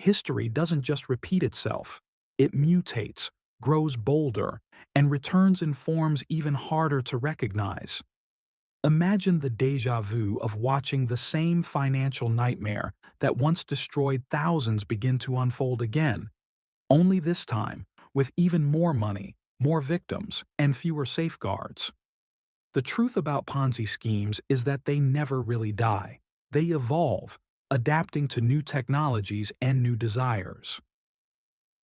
history doesn't just repeat itself, it mutates, grows bolder, and returns in forms even harder to recognize. Imagine the déjà vu of watching the same financial nightmare that once destroyed thousands begin to unfold again, only this time with even more money, more victims, and fewer safeguards. The truth about Ponzi schemes is that they never really die. They evolve, adapting to new technologies and new desires.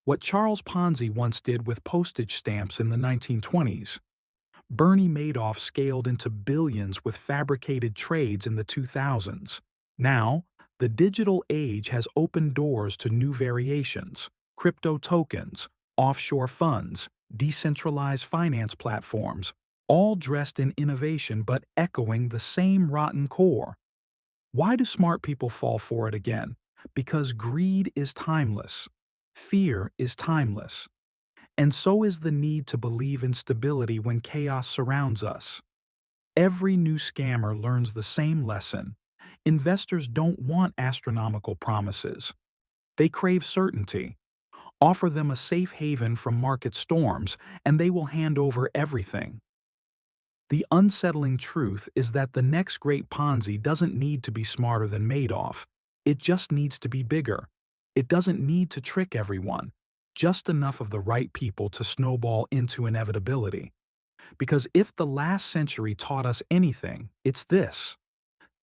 What Charles Ponzi once did with postage stamps in the 1920s, Bernie Madoff scaled into billions with fabricated trades in the 2000s. Now, the digital age has opened doors to new variations: crypto tokens, offshore funds, decentralized finance platforms, all dressed in innovation but echoing the same rotten core. Why do smart people fall for it again? Because greed is timeless. Fear is timeless. And so is the need to believe in stability when chaos surrounds us. Every new scammer learns the same lesson. Investors don't want astronomical promises. They crave certainty. Offer them a safe haven from market storms, and they will hand over everything. The unsettling truth is that the next great Ponzi doesn't need to be smarter than Madoff. It just needs to be bigger. It doesn't need to trick everyone, just enough of the right people to snowball into inevitability. Because if the last century taught us anything, it's this: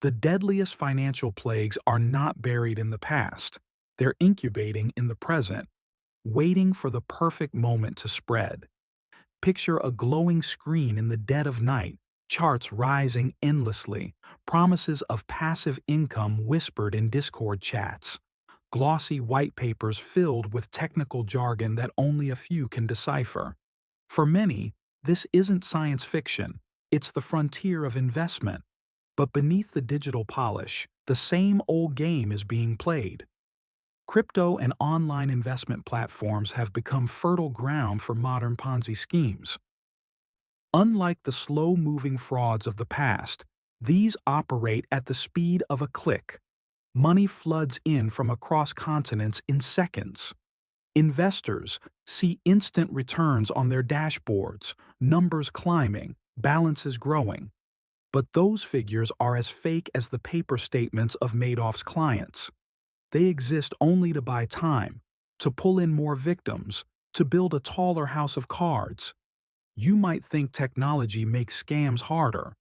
the deadliest financial plagues are not buried in the past. They're incubating in the present, waiting for the perfect moment to spread. Picture a glowing screen in the dead of night, charts rising endlessly, promises of passive income whispered in Discord chats, glossy white papers filled with technical jargon that only a few can decipher. For many, this isn't science fiction, it's the frontier of investment. But beneath the digital polish, the same old game is being played. Crypto and online investment platforms have become fertile ground for modern Ponzi schemes. Unlike the slow-moving frauds of the past, these operate at the speed of a click. Money floods in from across continents in seconds. Investors see instant returns on their dashboards, numbers climbing, balances growing. But those figures are as fake as the paper statements of Madoff's clients. They exist only to buy time, to pull in more victims, to build a taller house of cards. You might think technology makes scams harder,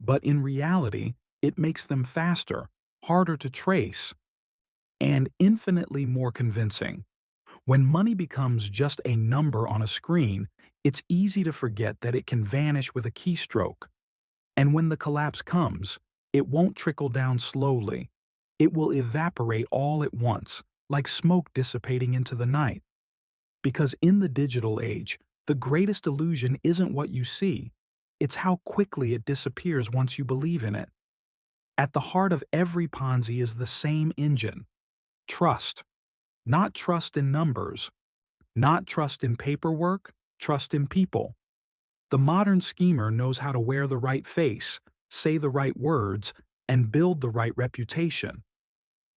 but in reality, it makes them faster, harder to trace, and infinitely more convincing. When money becomes just a number on a screen, it's easy to forget that it can vanish with a keystroke. And when the collapse comes, it won't trickle down slowly. It will evaporate all at once, like smoke dissipating into the night. Because in the digital age, the greatest illusion isn't what you see, it's how quickly it disappears once you believe in it. At the heart of every Ponzi is the same engine: trust. Not trust in numbers, not trust in paperwork, trust in people. The modern schemer knows how to wear the right face, say the right words, and build the right reputation.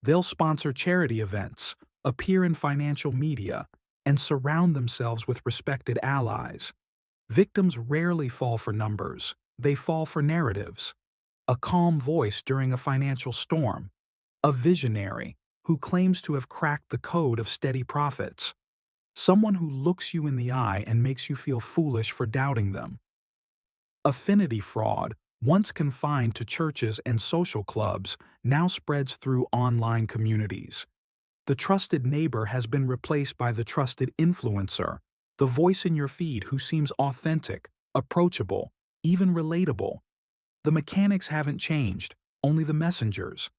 They'll sponsor charity events, appear in financial media, and surround themselves with respected allies. Victims rarely fall for numbers, they fall for narratives. A calm voice during a financial storm, a visionary who claims to have cracked the code of steady profits, someone who looks you in the eye and makes you feel foolish for doubting them. Affinity fraud, once confined to churches and social clubs, now spreads through online communities. The trusted neighbor has been replaced by the trusted influencer, the voice in your feed who seems authentic, approachable, even relatable. The mechanics haven't changed, only the messengers.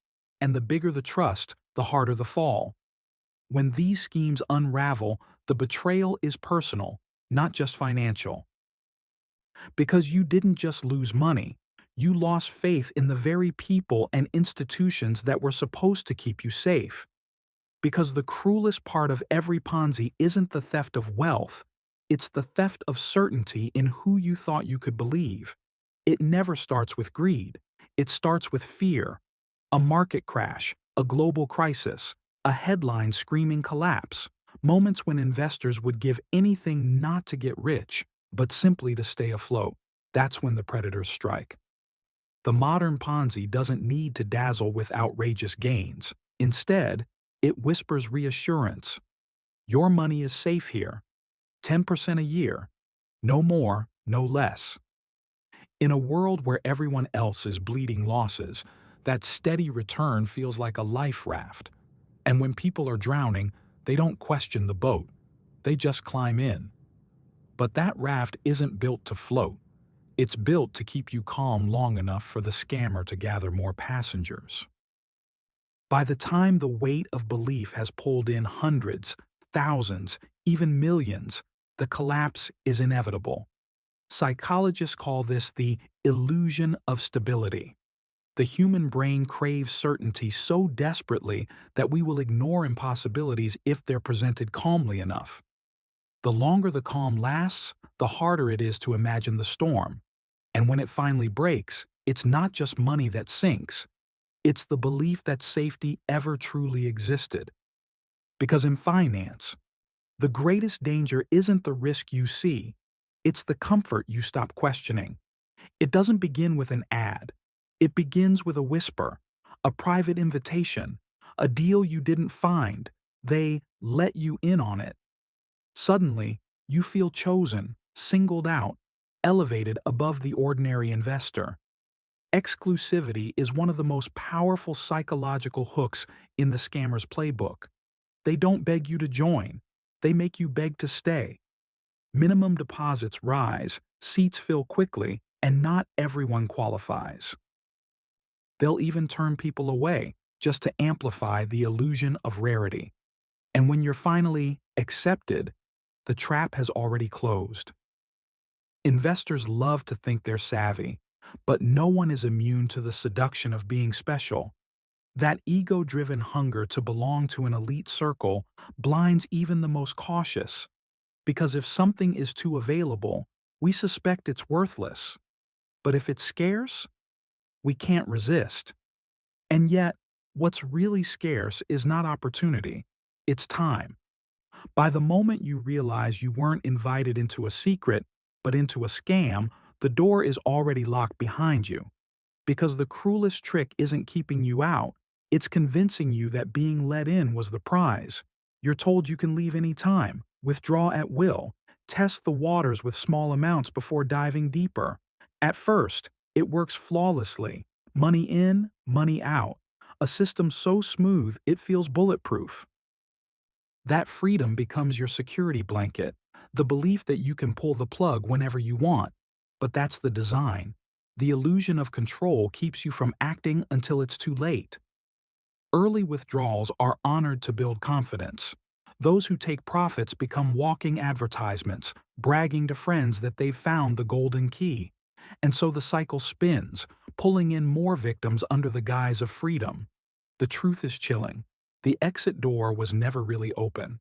And the bigger the trust, the harder the fall. When these schemes unravel, the betrayal is personal, not just financial. Because you didn't just lose money, you lost faith in the very people and institutions that were supposed to keep you safe. Because the cruelest part of every Ponzi isn't the theft of wealth, it's the theft of certainty in who you thought you could believe. It never starts with greed. It starts with fear. A market crash, a global crisis, a headline screaming collapse, moments when investors would give anything not to get rich, but simply to stay afloat. That's when the predators strike. The modern Ponzi doesn't need to dazzle with outrageous gains. Instead, it whispers reassurance. Your money is safe here. 10% a year. No more, no less. In a world where everyone else is bleeding losses, that steady return feels like a life raft. And when people are drowning, they don't question the boat. They just climb in. But that raft isn't built to float. It's built to keep you calm long enough for the scammer to gather more passengers. By the time the weight of belief has pulled in hundreds, thousands, even millions, the collapse is inevitable. Psychologists call this the illusion of stability. The human brain craves certainty so desperately that we will ignore impossibilities if they're presented calmly enough. The longer the calm lasts, the harder it is to imagine the storm. And when it finally breaks, it's not just money that sinks. It's the belief that safety ever truly existed. Because in finance, the greatest danger isn't the risk you see, it's the comfort you stop questioning. It doesn't begin with an ad. It begins with a whisper, a private invitation, a deal you didn't find. They let you in on it. Suddenly, you feel chosen, singled out, elevated above the ordinary investor. Exclusivity is one of the most powerful psychological hooks in the scammer's playbook. They don't beg you to join. They make you beg to stay. Minimum deposits rise, seats fill quickly, and not everyone qualifies. They'll even turn people away just to amplify the illusion of rarity. And when you're finally accepted, the trap has already closed. Investors love to think they're savvy, but no one is immune to the seduction of being special. That ego-driven hunger to belong to an elite circle blinds even the most cautious. Because if something is too available, we suspect it's worthless. But if it's scarce, we can't resist. And yet, what's really scarce is not opportunity, it's time. By the moment you realize you weren't invited into a secret, but into a scam, the door is already locked behind you. Because the cruelest trick isn't keeping you out, it's convincing you that being let in was the prize. You're told you can leave any time, withdraw at will, test the waters with small amounts before diving deeper. At first, it works flawlessly. Money in, money out. A system so smooth it feels bulletproof. That freedom becomes your security blanket, the belief that you can pull the plug whenever you want. But that's the design. The illusion of control keeps you from acting until it's too late. Early withdrawals are honored to build confidence. Those who take profits become walking advertisements, bragging to friends that they've found the golden key. And so the cycle spins, pulling in more victims under the guise of freedom. The truth is chilling. The exit door was never really open.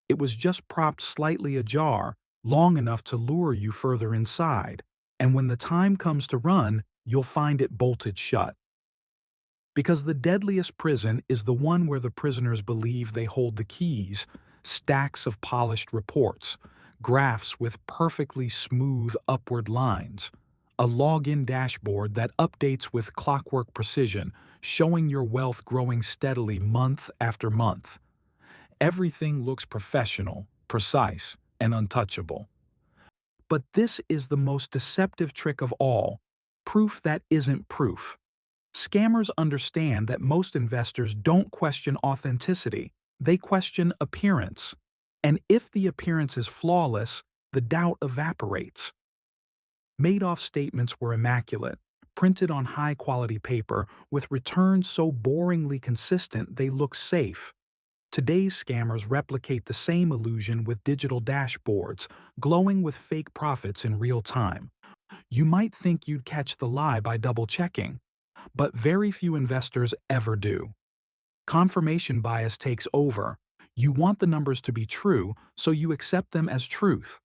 It was just propped slightly ajar, long enough to lure you further inside, and when the time comes to run, you'll find it bolted shut. Because the deadliest prison is the one where the prisoners believe they hold the keys, stacks of polished reports, graphs with perfectly smooth upward lines, a login dashboard that updates with clockwork precision, showing your wealth growing steadily month after month. Everything looks professional, precise, and untouchable. But this is the most deceptive trick of all, proof that isn't proof. Scammers understand that most investors don't question authenticity, they question appearance. And if the appearance is flawless, the doubt evaporates. Madoff's statements were immaculate, printed on high-quality paper with returns so boringly consistent they look safe. Today's scammers replicate the same illusion with digital dashboards, glowing with fake profits in real time. You might think you'd catch the lie by double-checking, but very few investors ever do. Confirmation bias takes over. You want the numbers to be true, so you accept them as truth.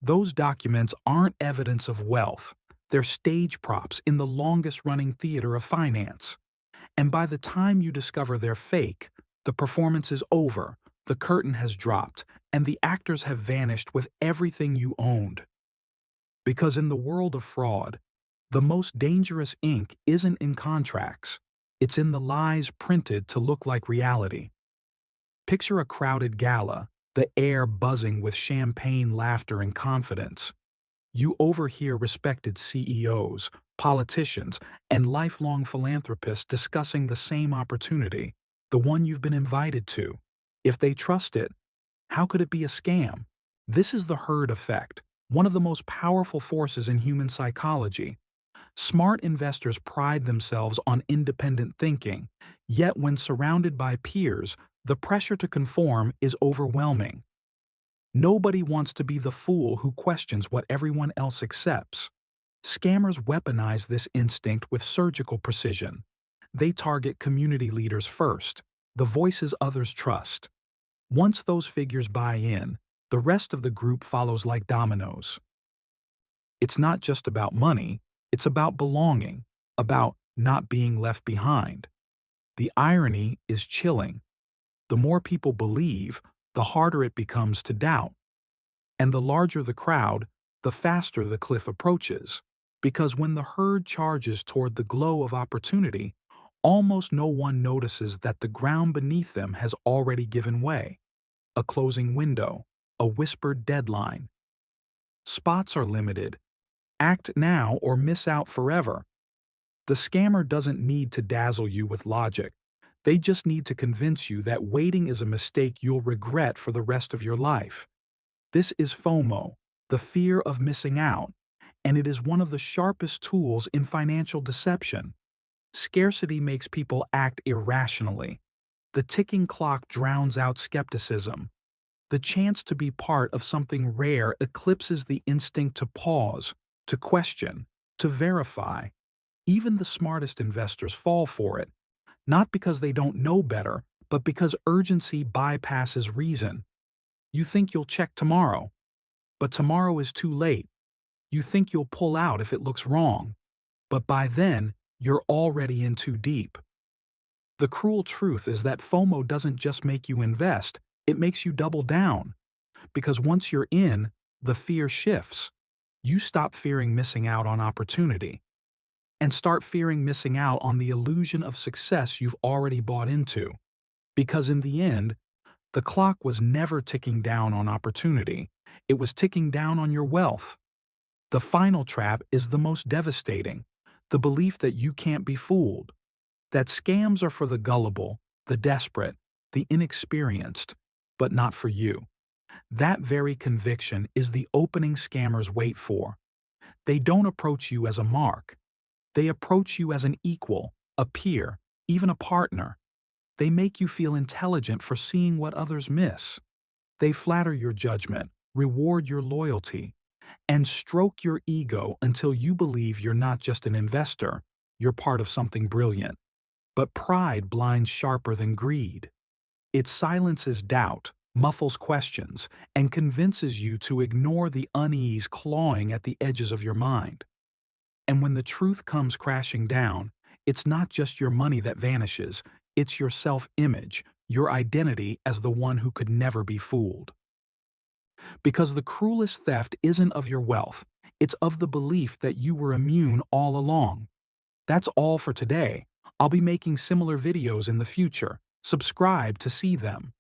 Those documents aren't evidence of wealth. They're stage props in the longest-running theater of finance. And by the time you discover they're fake, The performance is over, the curtain has dropped, and the actors have vanished with everything you owned. Because in the world of fraud, the most dangerous ink isn't in contracts, it's in the lies printed to look like reality. Picture a crowded gala, the air buzzing with champagne laughter and confidence. You overhear respected CEOs, politicians, and lifelong philanthropists discussing the same opportunity, the one you've been invited to. If they trust it, how could it be a scam? This is the herd effect, one of the most powerful forces in human psychology. Smart investors pride themselves on independent thinking, yet when surrounded by peers, the pressure to conform is overwhelming. Nobody wants to be the fool who questions what everyone else accepts. Scammers weaponize this instinct with surgical precision. They target community leaders first, the voices others trust. Once those figures buy in, the rest of the group follows like dominoes. It's not just about money, it's about belonging, about not being left behind. The irony is chilling. The more people believe, the harder it becomes to doubt. And the larger the crowd, the faster the cliff approaches. Because when the herd charges toward the glow of opportunity, almost no one notices that the ground beneath them has already given way. A closing window, a whispered deadline. Spots are limited. Act now or miss out forever. The scammer doesn't need to dazzle you with logic. They just need to convince you that waiting is a mistake you'll regret for the rest of your life. This is FOMO, the fear of missing out, and it is one of the sharpest tools in financial deception. Scarcity makes people act irrationally. The ticking clock drowns out skepticism. The chance to be part of something rare eclipses the instinct to pause, to question, to verify. Even the smartest investors fall for it, not because they don't know better, but because urgency bypasses reason. You think you'll check tomorrow, but tomorrow is too late. You think you'll pull out if it looks wrong, but by then, you're already in too deep. The cruel truth is that FOMO doesn't just make you invest, it makes you double down. Because once you're in, the fear shifts. You stop fearing missing out on opportunity and start fearing missing out on the illusion of success you've already bought into. Because in the end, the clock was never ticking down on opportunity, it was ticking down on your wealth. The final trap is the most devastating, the belief that you can't be fooled, that scams are for the gullible, the desperate, the inexperienced, but not for you. That very conviction is the opening scammers wait for. They don't approach you as a mark. They approach you as an equal, a peer, even a partner. They make you feel intelligent for seeing what others miss. They flatter your judgment, reward your loyalty, and stroke your ego until you believe you're not just an investor, you're part of something brilliant. But pride blinds sharper than greed. It silences doubt, muffles questions, and convinces you to ignore the unease clawing at the edges of your mind. And when the truth comes crashing down, it's not just your money that vanishes, it's your self-image, your identity as the one who could never be fooled. Because the cruelest theft isn't of your wealth, it's of the belief that you were immune all along. That's all for today. I'll be making similar videos in the future. Subscribe to see them.